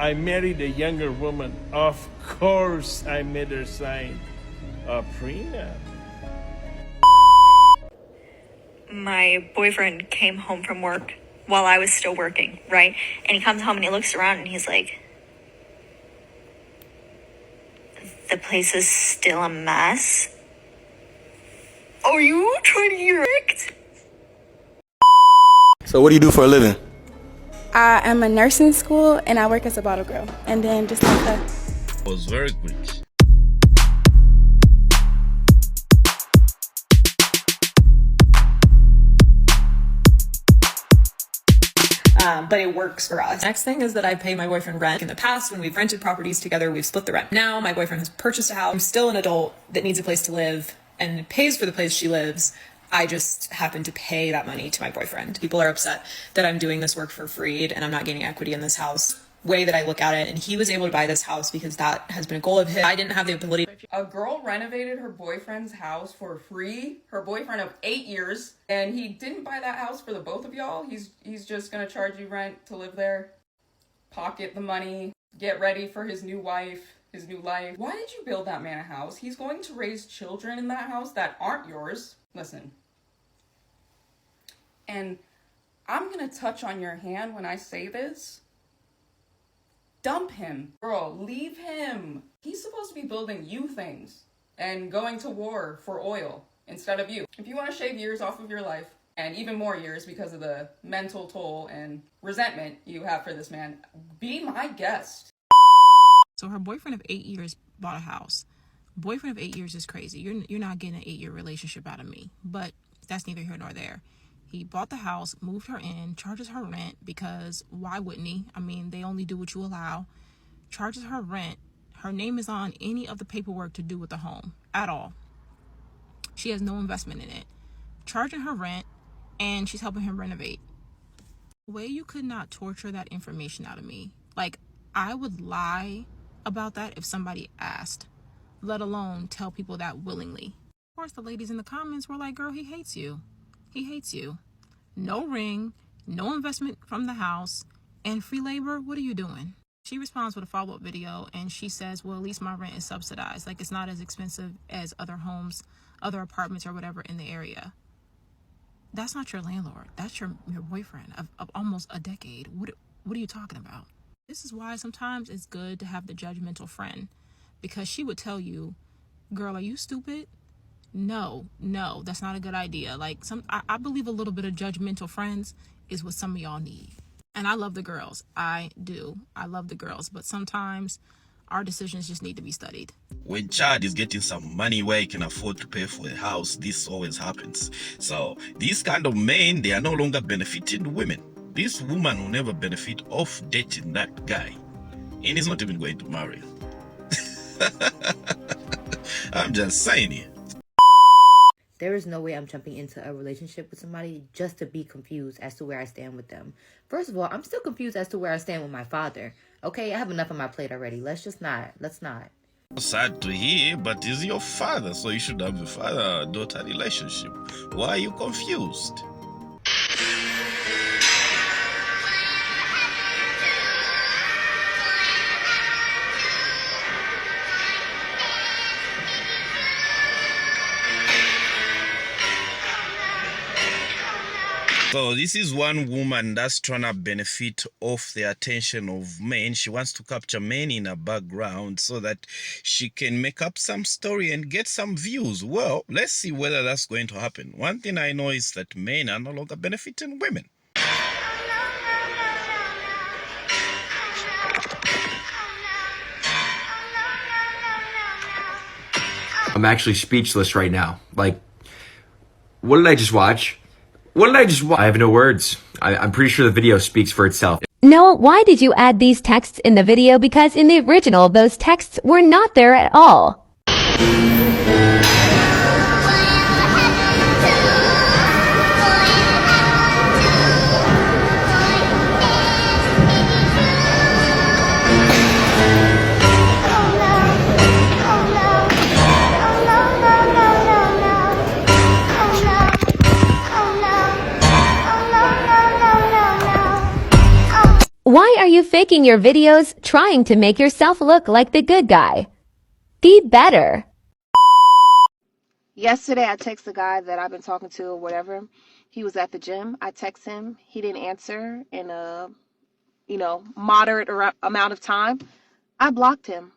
I married a younger woman. Of course I made her sign a prenup. My boyfriend came home from work while I was still working, right? And he comes home and he looks around and he's like, the place is still a mess? Are you trying to get wrecked? So what do you do for a living? I am a nursing school and I work as a bottle girl. And then just like that. It was very quick. But it works for us. Next thing is that I pay my boyfriend rent. In the past, when we've rented properties together, we've split the rent. Now my boyfriend has purchased a house. I'm still an adult that needs a place to live and pays for the place she lives. I just happen to pay that money to my boyfriend. People are upset that I'm doing this work for free and I'm not gaining equity in this house. Way that I look at it, and he was able to buy this house because that has been a goal of his. I didn't have the ability. A girl renovated her boyfriend's house for free, her boyfriend of 8 years, and he didn't buy that house for the both of y'all. He's just gonna charge you rent to live there, pocket the money, get ready for his new wife, his new life. Why did you build that man a house? He's going to raise children in that house that aren't yours. Listen. And I'm gonna touch on your hand when I say this. Dump him. Girl, leave him. He's supposed to be building you things and going to war for oil instead of you. If you want to shave years off of your life, and even more years because of the mental toll and resentment you have for this man, be my guest. So her boyfriend of 8 years bought a house. Boyfriend of 8 years is crazy. You're not getting an 8-year relationship out of me, but that's neither here nor there. He bought the house, moved her in, charges her rent because why wouldn't he? I mean, they only do what you allow. Charges her rent. Her name is on any of the paperwork to do with the home at all. She has no investment in it. Charging her rent, and she's helping him renovate. The way you could not torture that information out of me. Like, I would lie about that if somebody asked, let alone tell people that willingly. Of course, the ladies in the comments were like, girl, he hates you. He hates you. No ring, no investment from the house, and free labor, what are you doing? She responds with a follow-up video, and she says, well, at least my rent is subsidized. Like, it's not as expensive as other homes, other apartments, or whatever in the area. That's not your landlord. That's your boyfriend of almost a decade. What are you talking about? This is why sometimes it's good to have the judgmental friend, because she would tell you, girl, are you stupid? No, that's not a good idea. Like, I believe a little bit of judgmental friends is what some of y'all need. And I love the girls. I do. I love the girls. But sometimes our decisions just need to be studied. When Chad is getting some money where he can afford to pay for a house, this always happens. So these kind of men, they are no longer benefiting women. This woman will never benefit off dating that guy. And he's not even going to marry her. I'm just saying it. There is no way I'm jumping into a relationship with somebody just to be confused as to where I stand with them. First of all, I'm still confused as to where I stand with my father. Okay, I have enough on my plate already. Let's not. Sad to hear, but he's your father, so you should have a father-daughter relationship. Why are you confused? So this is one woman that's trying to benefit off the attention of men. She wants to capture men in her background so that she can make up some story and get some views. Well, let's see whether that's going to happen. One thing I know is that men are no longer benefiting women. I'm actually speechless right now. Like, what did I just watch? I have no words. I'm pretty sure the video speaks for itself. Noah, why did you add these texts in the video? Because in the original, those texts were not there at all. Why are you faking your videos trying to make yourself look like the good guy? Be better. Yesterday, I text the guy that I've been talking to or whatever. He was at the gym. I text him. He didn't answer in a, moderate amount of time. I blocked him.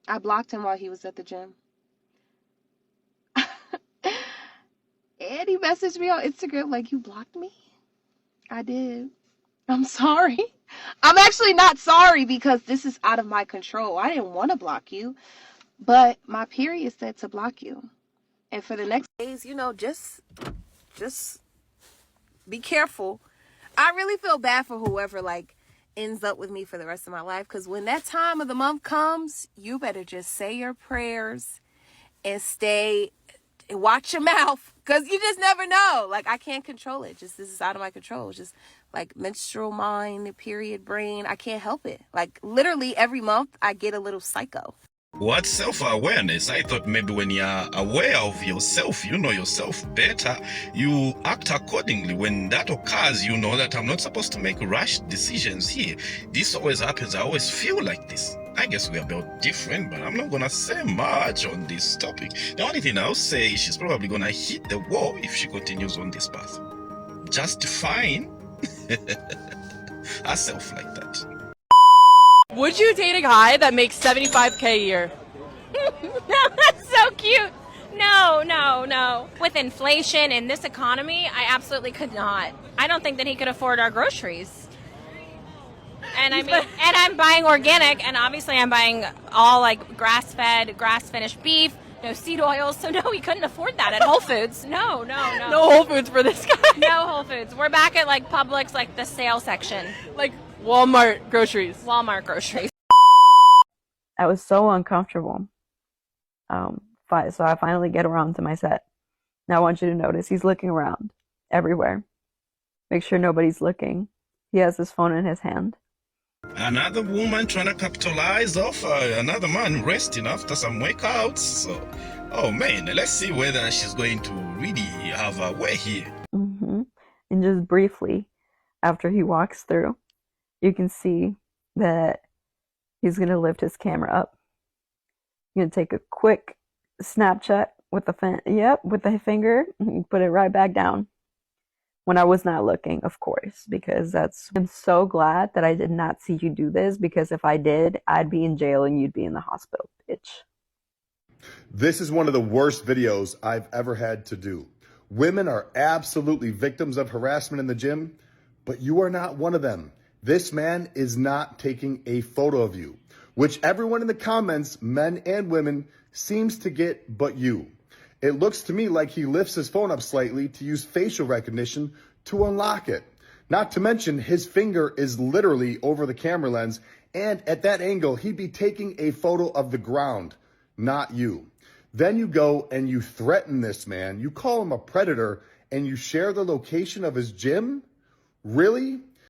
I blocked him while he was at the gym. And he messaged me on Instagram like, you blocked me? I did. I'm sorry. I'm actually not sorry because this is out of my control. I didn't want to block you, but my period said to block you. And for the next days, just be careful. I really feel bad for whoever ends up with me for the rest of my life, because when that time of the month comes, you better just say your prayers and watch your mouth, because you just never know. I can't control it. This is out of my control. It's just menstrual mind, period brain. I can't help it. Literally every month I get a little psycho. What self-awareness? I thought maybe when you're aware of yourself, you know yourself better, you act accordingly. When that occurs, you know that I'm not supposed to make rash decisions here. This always happens. I always feel like this. I guess we're about different, but I'm not gonna say much on this topic. The only thing I'll say is she's probably gonna hit the wall if she continues on this path. Justifying herself like that. Would you date a guy that makes $75K a year? That's so cute. No. With inflation in this economy, I absolutely could not. I don't think that he could afford our groceries. And I'm buying organic, and obviously I'm buying all grass-fed, grass-finished beef, no seed oils. So no, he couldn't afford that at Whole Foods. No. No Whole Foods for this guy. No Whole Foods. We're back at Publix, the sale section. Walmart groceries. Walmart groceries. I was so uncomfortable. So I finally get around to my set. Now I want you to notice he's looking around everywhere. Make sure nobody's looking. He has his phone in his hand. Another woman trying to capitalize off another man resting after some workouts. So, oh man, let's see whether she's going to really have a way here. And just briefly, after he walks through, you can see that he's going to lift his camera up. You're going to take a quick Snapchat with the finger, and put it right back down. When I was not looking, of course, because I'm so glad that I did not see you do this, because if I did, I'd be in jail and you'd be in the hospital, bitch. This is one of the worst videos I've ever had to do. Women are absolutely victims of harassment in the gym, but you are not one of them. This man is not taking a photo of you, which everyone in the comments, men and women, seems to get but you. It looks to me like he lifts his phone up slightly to use facial recognition to unlock it. Not to mention his finger is literally over the camera lens, and at that angle, he'd be taking a photo of the ground, not you. Then you go and you threaten this man, you call him a predator, and you share the location of his gym? Really?